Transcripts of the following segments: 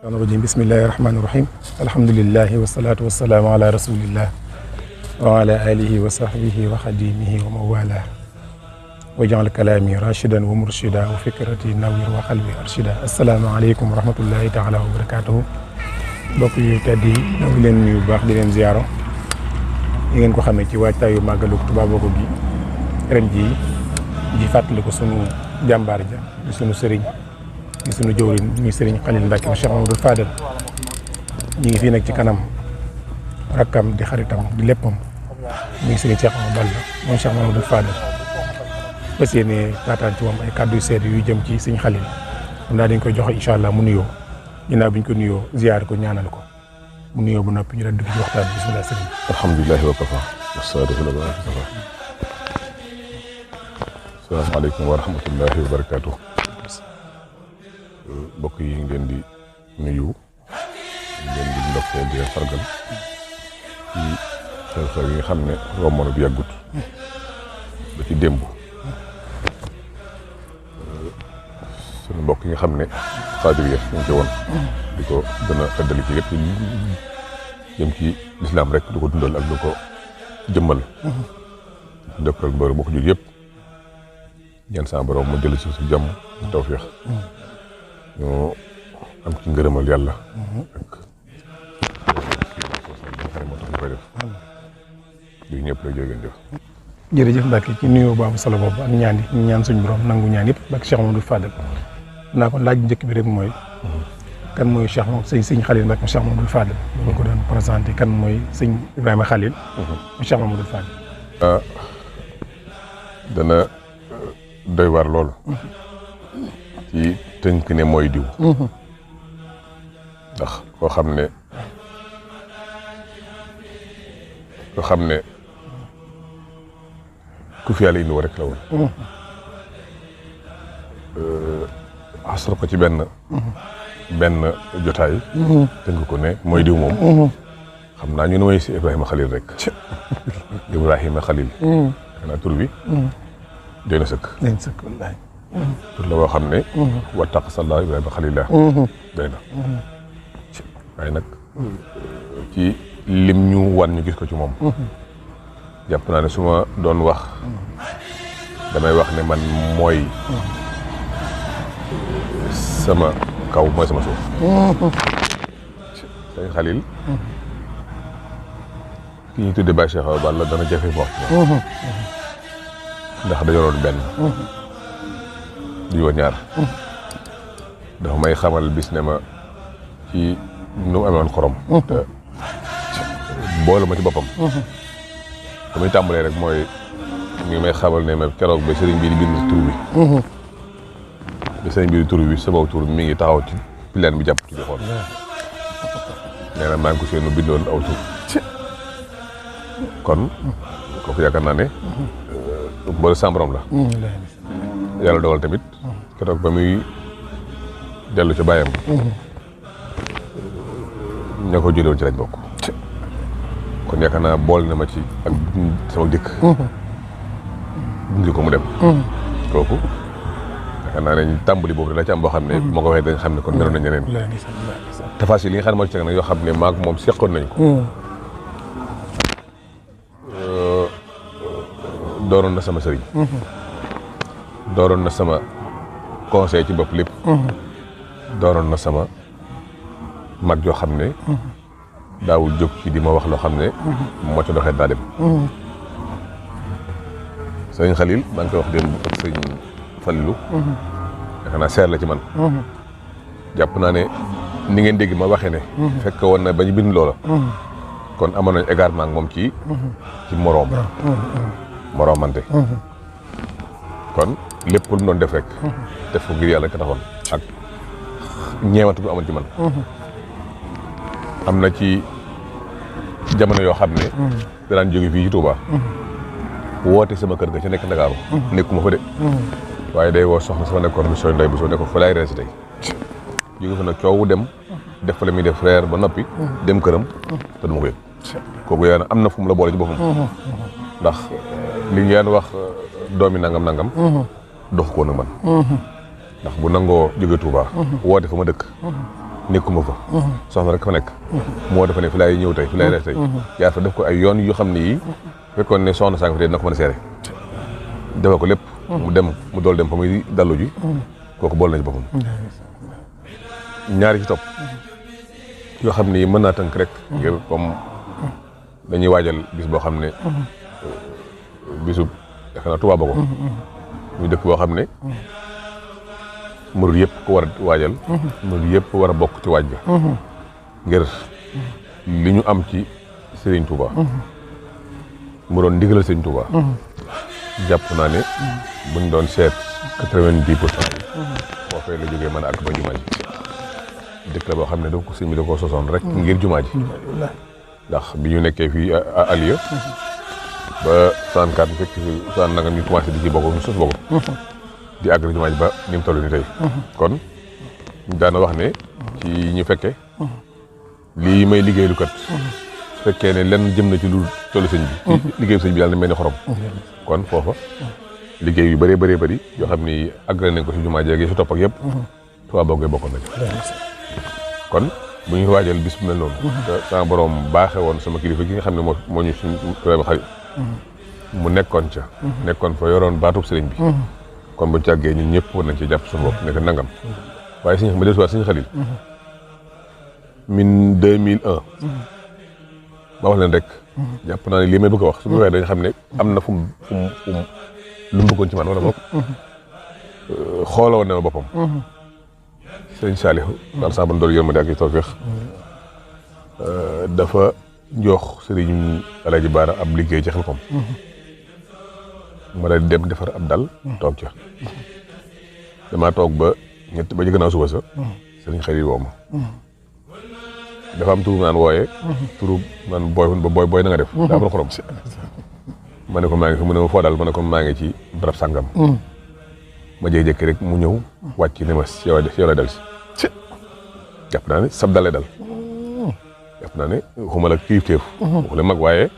rajim bismillahi rahmani rahim alhamdulillahi wasalaatu wasalaamu ala rasulillah wa ala alihi wa sahbihi wa xadimihi wa mawala wa jaal kalaami rashidan wa murshida wa fikrati nawir wa xalbi arshida assalaamu aleykum wa rahmatullahi taala wa barakatuhu mbokk yu tedd yi ñoo ngi leen nuyu bu baax di leen ziyaaro yi ngeen ko xamee ci waajtaayu màggalu Tuubaa Bogo gi ren jii di fàttali ko sunu jàmbaar ja di sunu sëriñ di sunu jëwriñ muy sëriñ Xalil Mbàkke mu Cheikh Mamadou Fadal ñu ngi fii nag ci kanam rakkam di xaritam di léppam muy sëriñ Cheikh Amadou Balla moom Cheikh Mamadou Fadal fas yéene taataan ci moom ay kàddu yu seede yu jëm ci sëriñ Xalil moom daal dañ koy joxe incha allah mu nuyoo ginnaaw bi ñu ko nuyoo ziyaar ko ñaanal ko mu nuyoo bu noppi ñu daal dugg ci waxtaan bi bismillah sëriñ. alhamdulilahi wa kafa wasalaatu ala man kafa. asalaamaaleykum wa rahmatullahi wa barakaatu. mbokk yi ngi leen di nuyu ngeen di ndokkee di leen sargal ci xew-xew yi nga xam ne romboon bi yàggut ba ci démb suñu mbokk yi nga xam ne xaadir yi ñu ngi ci woon di ko gën a feddali ci yëpp jëm ci lislaam rek du ko dundal ak du ko jëmmal dëpp rek mbër boo ko jur yëpp ñaan sa borom mu jël ci su jàmm tawfeex ñoo am ci ngërëmal yàlla ak xare moo tax ñu koy def lii ñëpp lay jógeen jëf jërëjëf Mbacke ci nuyoo bu am solo boobu ak ñaan yi ñu ñaan suñu borom nangu ñaan yëpp ak Cheikh Mamadou Fadal naa ko laaj njëkk bi rek mooy kan mooy Cheikh sëñ Xalil Mbacke Cheikh Mamadou Fadal boo ko doon présenté kan mooy sëñ Ibrahima Xalil Cheikh Mamadou Fadal dana doy waar lool ci tënk ne mooy diw ndax koo xam ne ku fi yàlla indi rek la woon xasal ko ci benn jotaay tënk ko ne mooy diw moom xam naa ñu ne mooy si Ibrahima Xalil rek Ibrahima Xalil xanaa tur bi doy na sëkk wallaahi tur la boo xam ne wattaq salla Ibrahima Xalillah doy na waaye nag ci lim ñu wan ñu gis ko ci moom jàpp naa ne su ma doon wax damay wax ne man mooy sama kaw mooy sama suuf sëñ Xalil ki ñuy tudde Baye Cheikh Awa Balla dana jafe wax ndax dañoo doon benn di woon ñaar dafa may xamal bis ne ma ci nu mu amoon xorom te boole ma ci boppam damay tàmbalee rek mooy mi may xamal ne ma keroog ba sëriñ bi di bind tur bi ba sëriñ bi di tur bi sama tur mi ngi taxaw ci pilaan bi jàpp ci di xool nee na maa ngi ko seenu bindoon aw tur kon kooku yaakaar naa ne mboole sàmbaram la yàlla dogal tamit keroog ba muy dellu ci bàyyam ña ko jëlee woon ci lañ bokk kon yaakaar naa bool na ma ci ak sama dikk gunge ko mu dem kooku yaakaar naa ne tàmbali boobu da la ci am boo xam ne moo ko waxee dañ xam ne kon meloon nañ ñeneen tafaas yi li nga xam ne moo ci teg nag yoo xam ne maag moom seqoon nañ ko dooroon na sama sëriñ dooroon na sama conseil ci bopp lépp dooroon na sama mag joo xam ne daawul jóg ci di ma wax loo xam ne moo ci doxee daa dem sëriñ Xalil maa ngi koy wax démb ak sëriñ Fallu yaakaar naa seer la ci man jàpp naa ne ni ngeen dégg ma waxee ne fekk woon na ba ñu bind loola kon amoon nañ égarement ak moom ci moroomante kon lépp lu mu doon def rek def ko ngir yàlla ka taxoon ak ñeewante bu amoon ci man am na ci jamono yoo xam ne daan jóge fii ci Touba woote sama kër ga ci nekk Ndakaaru nekkuma fa de waaye day woo soxna sama nekkoon bi sooy ndoy bu soo ne ko fa laay reer si tey jóge fa nag coowu dem def fa la muy def reer ba noppi dem këram te du ma ko yëg kooku yaa am na fu mu la boole ci boppam ndax li ngeen wax doomi nangam dox ko nag man ndax bu nangoo jóge Touba woote fa ma dëkk nekkuma fa soxna rek fa nekk moo dafa ne fi laay ñëw tey fi laay def tey jaar fa def ko ay yoon yoo xam ne yi fekkoon ne soxna sang fa tey dina ko mën a seere defal ko lépp mu dool dem fa muy dallu ji kooku bool nañ boppam ñaari ci topp yoo xam ne mën naa tënk rek ngir comme dañuy waajal bis boo xam ne bisu defe naa Tuubaa ko muy dëkk boo xam ne murid yëpp ko war a waajal murid yëpp war a bokk ci waaj ga ngir li ñu am ci Serigne Touba mu doon ndigalal Serigne Touba jàpp naa ne buñ doon seet 90% yi foofee la jógee mën a àgg ba jumaa ji dëkk la boo xam ne da ko sëñ bi da koo sosoon rek ngir jumaa ji ndax bi ñu nekkee fii Aliya ba 64 bu fekk 60 nangam ñu commencé di ci bokk ñu sos bokk di àgg na jumaa ji ba ni mu toll ni tey kon daana wax ne ci ñu fekke lii may liggéeylu kat su fekkee ne lenn jëm na ci lu tollu sëñ bi liggéeyu sëñ bi daal na mel ni xorom kon foofa liggéey yu bëree bëree bëri yoo xam ni àgg nañ ko ci jumaa ji ak si topp ak yëpp Tuubaa boogee bokkoon na ci kon bu ñu waajal bis bu mel noonu te sama borom baaxe woon sama kilifa gi nga xam ne moo ñu suñ xarit mu nekkoon ca nekkoon fa yoroon baatub sëriñ bi kon bu càggee ñun ñëpp war nañ ci jàpp suñu bopp nekk nangam waaye suñu ma dellusiwaat suñu xalil min 2001 ma wax leen rek jàpp naa ne lii may bëgg a wax su ma waxee dañu xam ne am na fu mu lu mu bëggoon ci man wala boog xooloo ne ma boppam sëriñ Saliou daal saa ban dool yërmande ak tawfeex dafa jox sëriñ Alaaji Baara ab liggéey ci Xelkom ma daal dem defar ab dal toog ca damaa toog ba ba ci gannaaw suba sa sëriñ Xalil woo ma dafa am turu naan wooyee turu naan booy na nga def daa am xorom ma ne ko maa ngi fi mu ne ma foo daal ma ne ko maa ngi ci barab sàngam ma jékki-jékki rek mu ñëw wàcc ne ma yow la dal si jàpp naa ne sab dale dal jàpp naa ne xuma la kilifteef waxule mag waaye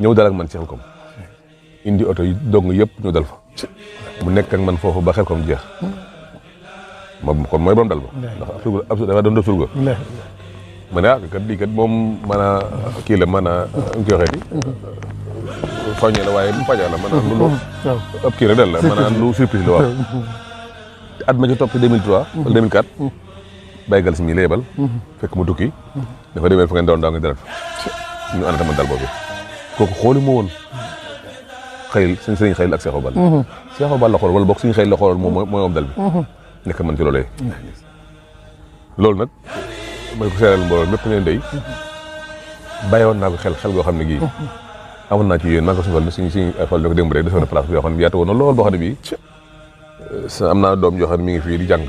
ñëw dal ak man ci Xelkom indi oto yi dong yëpp ñëw dal fa mu nekk ak man foofu ba Xelkom jeex moom kon mooy borom dal ba ndax dafa doon def surga ma ne kat lii kat moom mën a kii la mën a joxe soññe la waaye bu fajaa la maanaam lu ëpp kii rek dal la maanaam lu surprise la wax at ma ci topp 2003 wala 2004 bàyyi gal si mi la yebal fekk mu tukki dafa demee fa ngeen doon daaw nga deret fa ñu ànd ak man dal boobu kooku xooli ma woon xëyil suñ sëriñ xëyil ak Seexu Bal Seexu Bal la xool wala boog suñu xëyil la xoolal moom mooy am dal bi nekk man ci loolee loolu nag may ko seeral mbooloo mépp ngeen day bàyyi woon naa ko xel goo xam ne gii amoon naa ci yéen maa ngi ko suñu fal ne ko démb rek defoon na place bi yoo xam ne yaatu woon na lool boo xam ne bii am naa doom joo xam ne mi ngi fii di jàng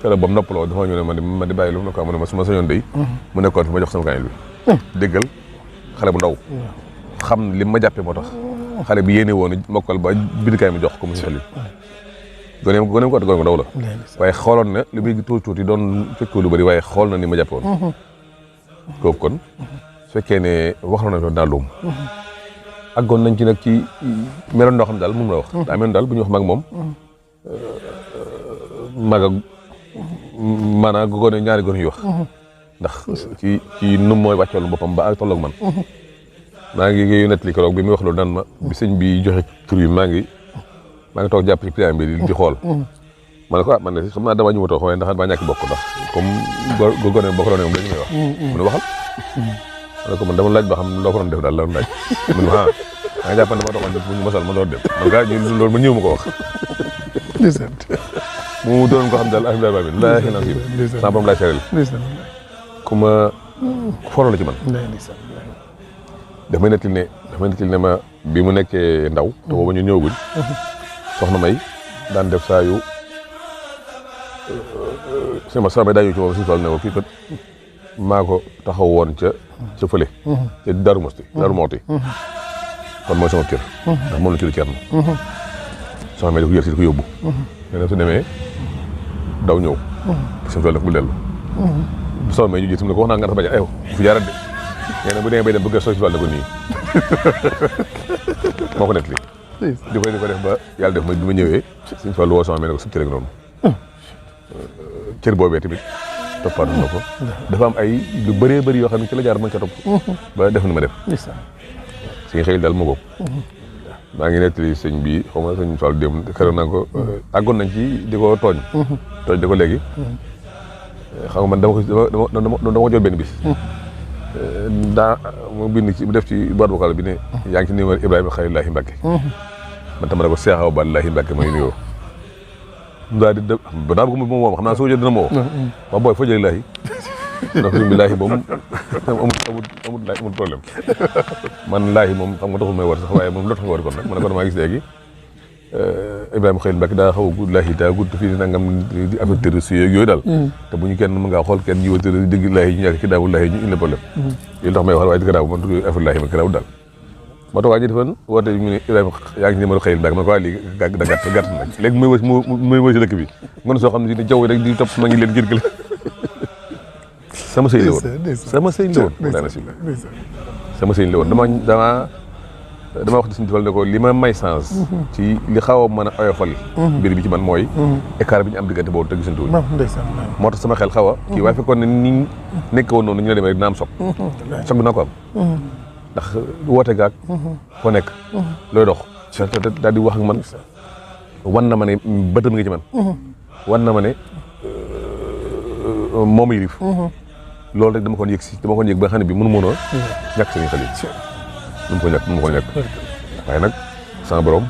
te la boobu noppaloo dafa ñëw ne ma di bàyyi lu mu ne ko ma ne ma su ma sañoon day mu nekkoon fi ma jox sama kaamil bi déggal xale bu ndaw xam li ma jàppee moo tax xale bi yéene woon mokkal ba bind kaay mi jox ko mu si xel gone ko gone ko ndaw la waaye xooloon na li muy tuuti doon fekkoo lu bëri waaye xool na ni ma jàppe woon kooku kon su fekkee ne wax na ko daal luum àggoon nañ ci nag ci meloon noo xam daal moom la wax daa mel daal bu ñu wax mag moom mag ak maanaam gone ñaari gone yu wax ndax ci num mooy wàccoolu boppam ba ak tolloog man maa ngi nettali keroog bi muy wax loolu naan ma bi sëñ bi joxe tur yi maa ngi toog jàpp ci client bi di xool ma ne ko man de xam naa dama ñu ma toog waaye ndax maa ñàkk bokk ndax comme gone bokk doon moom la ñu may wax mu ne waxal ma ne ko man dama laaj ba xam loo ko doon def daal la doon laaj mu ne ma nga jàpp dama doxoon bu ñu masal ma doon dem man gaa loolu ma ñëw ma ko wax mu doon ko xam daal alhamdulilah bi laa xinaan si sama borom laay seeral ku ma foro la ci man daf may nettali ne ma bi mu nekkee ndaw te booba ñu ñëwaguñ soxna May daan def saa yu sama may daa ñëw ci moom suñu tool ne ko kii kat maa ko taxaw woon ca fële ca Daaru Musti kon mooy sama kër ndax moom la kër Cerno soxna May da ko yër si di ko yóbbu nee na su demee daw ñëw suñu tool ne ko bul dellu soxna May ñu jiitam ne ko wax naa nga dafa bañ a bu fi jaarat de nee na bu demee bay dem bëgg a sooy si tool ne ko nii moo ko nekk li di ko def ba yàlla def ma bi ma ñëwee suñu Fallu woo sama mel ne ko sub cër ak noonu cër boobee tamit toppaat na ko dafa am ay lu bëree bëri yoo xam ne ci la jaar mën ca topp ba def na ma def suñu xëy daal moo ko maa ngi nettali sëñ bi xaw ma sëñ Fall démb keroog naa ko àggoon nañ ci di ko tooñ di ko léegi xam nga man dama ko jël benn bis daa mu bind ci mu def ci boîte vocale bi ne yaa ngi ci numéro Ibrahima Xalilullahi Mbacke man tam ma ne ko Cheikh Awa Balahi Mbacke may nuyoo daal di dë ba daa bëgg moom xam naa soo jël dina ma woo ma booy foo jëlee laahi na ko bi laahi moom amul problème man laahi moom xam nga taxul may war sax waaye moom loo tax nga war kon nag ma ne ko damaa gis léegi Ibrahima Xalil Mbacke daa xaw a gudd laahi daa gudd fii nangam di affaire terroriste yooyu daal te bu ñu kenn mën ngaa xool kenn jiwa terroriste dégg laahi ñu ñàkk ci daawul laahi ñu indi problème yooyu tax may wax waaye di garaaw man tudd affaire laahi ma garaaw daal moo tax waa ji defoon woote mu ne Ibrahima yaa ngi ci numéro Xalil Mbacke ma ne ko waa lii da gàtt nag léegi muy wëy si dëkk bi ngoon soo xam ne si jaww rek di topp ma ngi leen gërgël sama sëñ la woon sama sëñ la woon daana si sama sëñ la woon dama wax di suñu defal ne ko li ma may chance ci li xaw a mën a oyofal mbir bi ci man mooy écart bi ñu am diggante boobu te gisantuwuñ moo tax sama xel xaw a kii waaye fekkoon ne ni nekk woon noonu ñu la demee rek dina am soog dinaa ko am ndax woote gaag foo nekk looy dox daal di wax ak man wan na ma ne bëtam nga ci man wan na ma ne moom yilif loolu rek dama ko yëg ba nga xam ne bi mënu mënoo ñàkk sëriñ Xalil mënu ko ñàkk waaye nag sama borom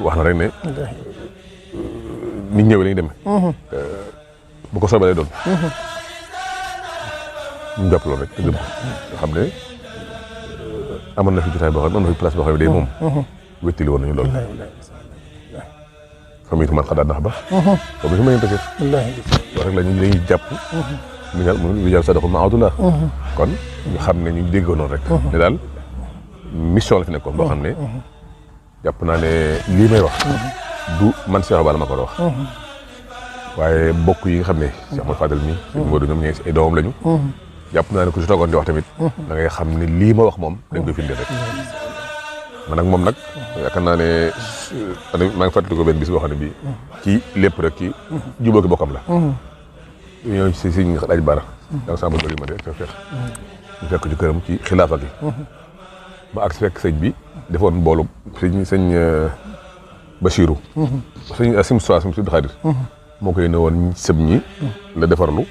wax na rek ne nit ñëwee lañu demee bu ko soobee lay doon ñu jàpp loolu rek te gëm ko nga xam ne amoon na fi jotaay boo xam ne amoon na fi place boo xam ne day moom wéttali woon nañu loolu famille man xadaat nax ba boobu su ma yéen tasir loolu rek la ñu dañuy jàpp mi jàpp sa doxul ma awdulaa kon ñu xam ne ñu déggoo noonu rek ne daal mission la fi nekkoon boo xam ne jàpp naa ne lii may wax du man Cheikh Balla ma ko wax waaye bokk yi nga xam ne Cheikh Mouhamed Fadel mi suñu Modou ñoom ñee si ay doomam lañu jàpp naa ne ku si toogoon di wax tamit da ngay xam ne lii ma wax moom dañ koy firndeel rek man nag moom nag yaakaar naa ne maa ngi fàttali ko benn bis boo xam ne bii ci lépp rek ci jubóo ki bokkam la ñoo si siñ laaj bara danga sama bëri ma de ak feex ñu fekk ci këram ci xilaafa gi ba ak fekk sëñ bi defoon mboolu sëñ Bachirou sëñ Sim Soa sim Sud Xaadir moo koy ne woon sëb ñi la defarlu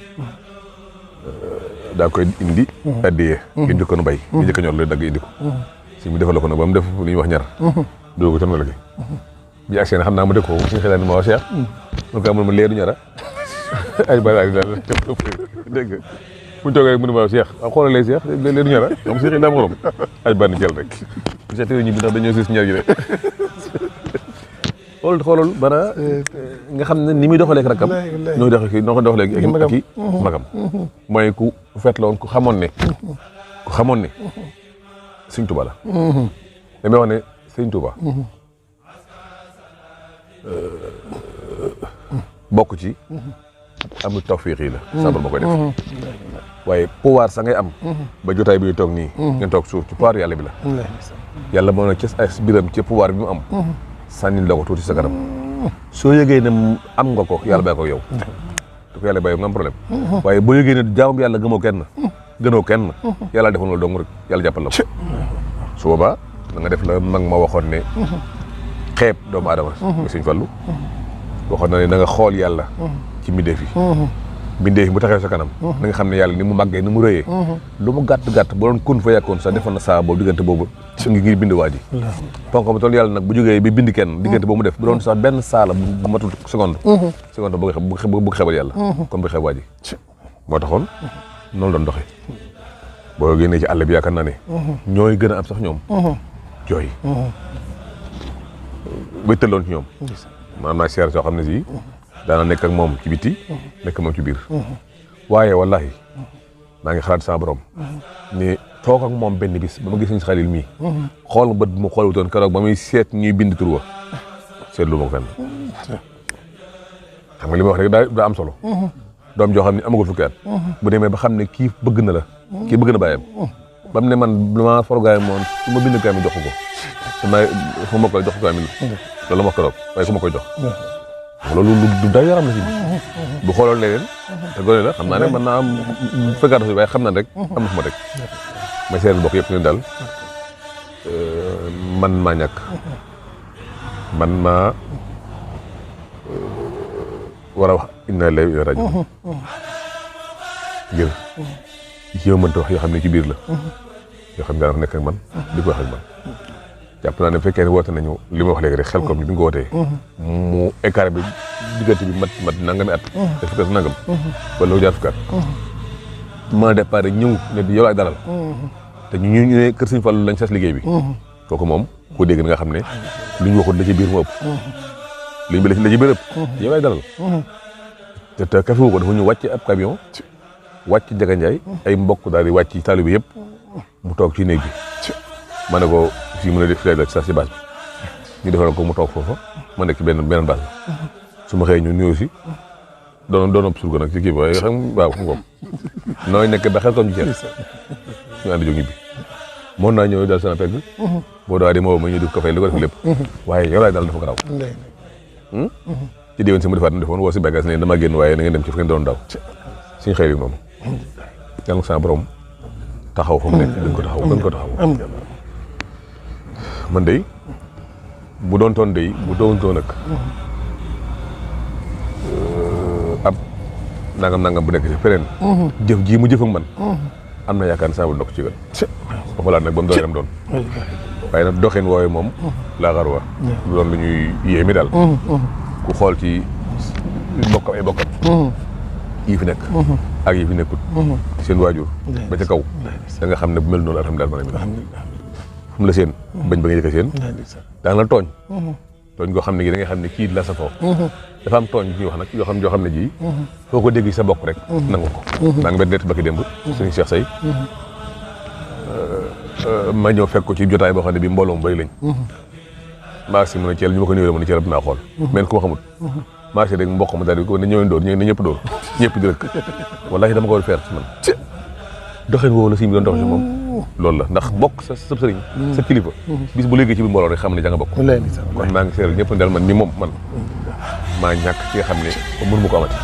daa koy indi addiyee ngeen njëkkoon bay ñu njëkk ñor la dagg indi ko si mu defal ko nag ba mu def li ñuy wax ñaar doo ko tam la gi bi ak seen xam naa mu dëkk ko suñu xelal ni ma wax Cheikh mun ko amul ma leedu ñara ay bari daal dégg nga bu ñu toogee rek mu ne ma Cheikh waaw xoolalee Cheikh leedu ñara moom Cheikh daa morom ay bànn jël rek bu seetee ñi bi ndax dañoo gis ñaar ji rek xoolal bana nga xam ne ni muy doxalee ak rakam ñoo doxalee ak i magam mooy ku fet la woon ku xamoon ne Sëñ Tuuba la damay wax ne Sëñ Tuuba bokk ci am tawfiix yi la sabar ma koy def waaye pouvoir sa ngay am ba jotaay bi toog nii ngeen toog suuf ci pouvoir yàlla bi la yàlla moo ne ci ay biram ci pouvoir bi mu am sànnil la ko tuuti sa kanam soo yëgee ne am nga ko yàlla bàyyi ko yow te ko yàlla bàyyi nga am problème waaye boo yëgee ne jaamu bi yàlla gënoo kenn yàlla defoon loolu dong rek yàlla jàppal la ko su boobaa da nga def la mag ma waxoon ne xeeb doomu aadama nga Sëñ Fallu waxoon na ne da nga xool yàlla ci mbindeef yi bu taxee sa kanam da nga xam ne yàlla ni mu màggee ni mu rëyee lu mu gàtt ba doon kun fa yàkkoon sax defoon na saa boobu diggante boobu ngir bind waa ji ponk ma toll yàlla nag bu jógee bi bind kenn diggante boobu mu def bu doon sax benn saala bu matul seconde bu xebal yàlla kon bu xeeb waa ji moo taxoon noonu doon doxee boo génnee ci àll bi yaakaar naa ne ñooy gën a am sax ñoom jooy wéttaloon ci ñoom maanaam naa seer soo xam ne si daana nekk ak moom ci biti nekk moom ci biir waaye wallahi maa ngi xalaat sama borom ne toog ak moom benn bis ba ma gis Sëñ Xalil mii xool nga bët mu xool wutoon keroog ba muy seet ñuy bind tur wa seetlu ma ko fenn xam nga li ma wax rek daa am solo doom joo xam ne amagul fukki at bu demee ba xam ne kii bëgg na la kii bëgg na bàyyam ba mu ne man dama forgaay moom su ma bind kaamil jox ko fu ma koy jox kaamil loolu ma keroog waaye ku ma koy jox loolu du day yaram la si bu xooloon leneen te gone la xam naa ne mën naa am fekkaat fi waaye xam naa rek am na fu ma rek may seeral bokk yëpp ne daal man maa ñàkk man maa war a wax inna lillahi wa inna ilayhi raaji'uun ngir yéemante wax yoo xam ne ci biir la yoo xam ne daanaka nekk ak man di ko wax ak man jàpp naa ne bu fekkee ne woote nañu li ma wax léegi rek xel comme ni bi nga ko wootee mu écart bi diggante bi mat nangami at te fukki at nangam wala jaar fukki at mën a départ ñëw ne yow laay dalal te ñu ne kër Sëñ Fallu lañ sas liggéey bi kooku moom koo dégg nga xam ne lu ñu waxut la ci biir mu ëpp li ñu la ci biir ëpp yow laay dalal te kafe wu ko dafa ñu wàcc ab camion wàcc Njaga Njaay ay mbokk daal di wàcc taalibe bi yëpp mu toog ci néeg bi ma ne ko fii mu ne def fi la ci sax ci bâche bi ñu defal ko mu toog foofa ma nekk ci beneen bâche bi su ma xëyee ñu nuyoo si doon surga nag ci kii ba xam waaw xam nga nooy nekk ba xel comme ñu ceeb ñu ànd jóg ñibbi mën naa ñëw daal sama pegg boo daa di ma woo ma ñu def ko fay li ko def lépp waaye yow laay daal dafa garaaw ci déwén si mu defaat na defoon woo si bagage ne dama génn waaye na ngeen dem ci fu ngeen doon daw suñu xëy bi moom yàlla na sama borom taxaw fa mu nekk gën ko taxaw man de bu doon toon nag ab nangam bu nekk ci feneen jëf ji mu jëf ak man am na yaakaar ne saa bu ndokk ci gën ba xalaat nag ba mu doon dem doon waaye nag doxin woowee moom laa xar wa lu doon lu ñuy yéemi daal ku xool ci bokkam ay bokkam yi fi nekk ak yi fi nekkut seen waajur ba ca kaw da nga xam ne bu mel noonu alhamdulilah fu mu la seen bañ ba nga jëkk seen daan la tooñ goo xam ne gi da nga xam ne kii la sa foo dafa am tooñ ñuy wax nag yoo xam ne ji foo ko dégg sa bokk rek nangu ko daa nga bet bakki démb suñu Cheikh Say ma ñëw fekk ko ci jotaay boo xam ne bi mbooloo mu bëri lañ maa si mu ne Thiel ñu ma ko nuyoo ma ne Thiel dinaa xool men ku ma xamut maa si rek mbokk ma daal di ko ne ñëwee dóor ne ñëpp dóor ñëpp di rek wallaahi dama ko war a feer ci man doxin woowu la si bi doon doxee moom loolu la ndax bokk sa sëriñ sa kilifa bis bu léegi ci biir mbooloo rek xam ne ja nga bokk kon maa ngi seeral ñëpp daal man mi moom man maa ñàkk ci nga xam ne mënu ma ko amati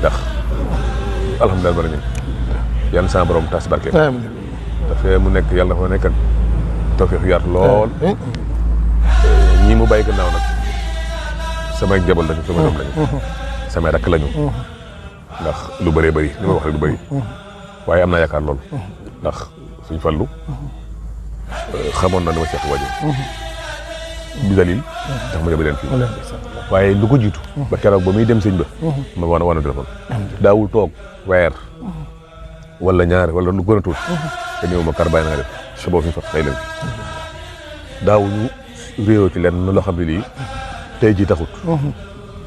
ndax alhamdulilah bari ñun yàlla sama borom tas barke dafee mu nekk yàlla dafa nekk ak tawfeex yaatu lool ñii mu bàyyi gannaaw nag samay jabal lañu samay doom lañu samay rakk lañu ndax lu bëree bëri li ma wax rek lu bëri waaye am naa yaakaar lool ndax suñ fallu xamoon na dama seq wajur bi dalil tax ma yóbbu leen fii waaye lu ko jiitu ba keroog ba muy dem sëñ ba ma wana téléphone daawul toog weer wala ñaar wala lu gën a tuuti te ñëw ma kar bàyyi na nga def sa boobu suñu fa xëy leen fi daawuñu réew ci lenn loo xam ne lii tey jii taxut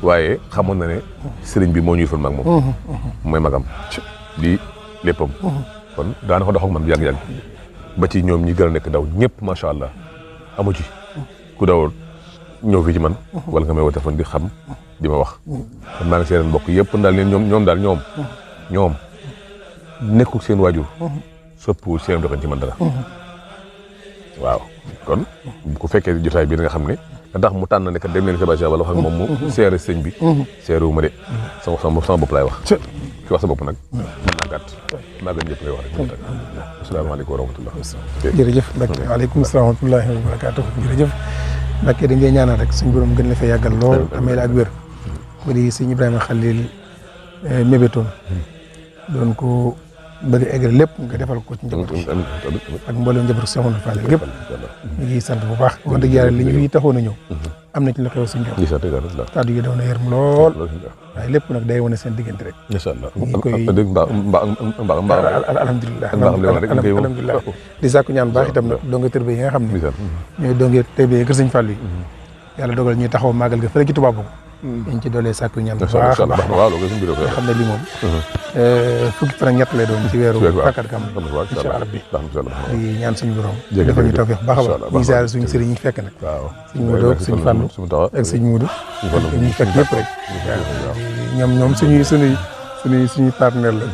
waaye xamoon na ne sëriñ bi moo ñuy fon mag moom mooy magam di léppam kon daana ko dox ak man yàgg-yàgg ba ci ñoom ñi gën a nekk daw ñëpp macha allah amu ci ku daw ñëw fii ci man wala nga may woo téléphone di xam di ma wax kon maa ngi seen mbokk yëpp daal leen ñoom daal ñoom nekkul seen waajur soppiwul seen doxin ci man dara waaw kon ku fekkee jotaay bi da nga xam ne ndax mu tànn ne kat dem leen Sébastien wala wax ak moom mu seere sëñ bi seere wu ma de sama bopp laay wax ki wax sa bopp nag mën naa gàtt maa gën ñëpp lay wax rek asalaamaaleykum wa rahmatullah jërëjëf Mbacke waaleykum salaam wa rahmatullahi wa barakatuh jërëjëf Mbacke dañ lay ñaanal rek suñu borom gën la fa yàggal lool amee la ak wér ko di sëñ Ibrahima Khalil mébétoon doon ko bëgg eggal lépp nga defal ko ci njaboot ak mboolem njabootu Cheikh Mouhamadou Fall yëpp ñu ngi sant bu baax wax dëgg yàlla li ñu fi taxoon a ñëw am na ci lu xew suñu jox kàddu yi daw na yërëm lool waaye lépp nag day wane seen diggante rek incha allah ñu koy alhamdulilah alhamdulilah di sàkku ñaan baax itam nag doo nga tërbe yi nga xam ne ñooy doo nga tërbe yi kër Sëñ Fall yi yàlla dogal ñuy taxaw màggal ga fële ci Touba Bogo dañ ci doolee sàkku ñaan bu baax a baax nga xam ne lii moom fukki fan ak ñett lay doon ci weeru fakkat kam incha allah bi di ñaan suñu borom defal ñu tawfeex baax a baax ñu saare suñu sëriñ ñu fekk nag suñu Modou ak suñu Fallou ak suñu Modou ñu fekk ñëpp rek ñoom suñuy partenaire la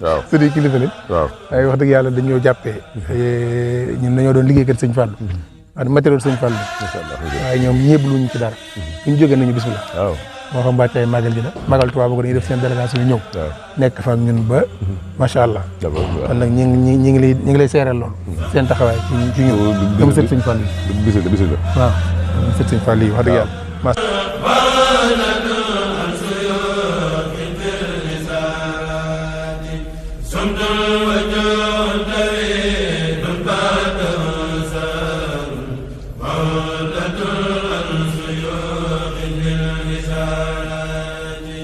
waaw suñuy kilifa lañ waaye wax dëgg yàlla dañoo jàppee ñun dañoo doon liggéey kat Sëñ Fallou waaw matériel Sëñ Fall incha allah waaye ñoom ñëpp luñu ci dara bu ñu jógee nañu bismillah waaw moo xam wàccaay màggal gi la màggal Tuubaa boo ko dañuy def seen délégation yi ñëw waaw nekk fa ak ñun ba macha allah d'abord waaw kon nag ñi ngi lay seeral loolu seen taxawaay ci ñëw dama sët Sëñ Fall yi bisil la waaw sët Sëñ Fall yi wax dëgg yàlla